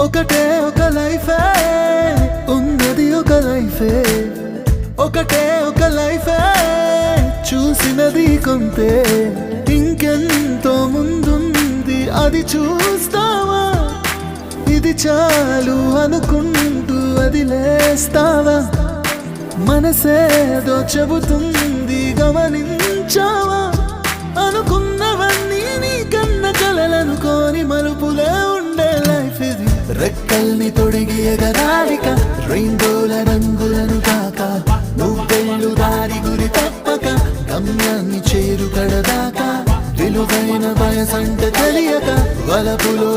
ఒకటే ఒక లైఫే ఉన్నది, ఒక లైఫే ఒకటే ఒక లైఫే చూసినది కొంతే. ఇంకెంతో ముందుంది అది చూస్తావా? ఇది చాలు అనుకుంటూ వదిలేస్తావా? మనసేదో చెబుతుంది గమనించావా? అనుకున్నవన్నీ నీ కన్న కలలనుకోని మలుపులే ఉండే లైఫ్ ఇది. రెక్కల్ని తొడిగి ఎగరాలిక రెయిన్బోల రంగులను కాక, నువ్వెళ్ళు దారి గురి తప్పక గమ్యాన్ని చేరు కడదాకా. విలువైన వయసంట తెలియక వలపులో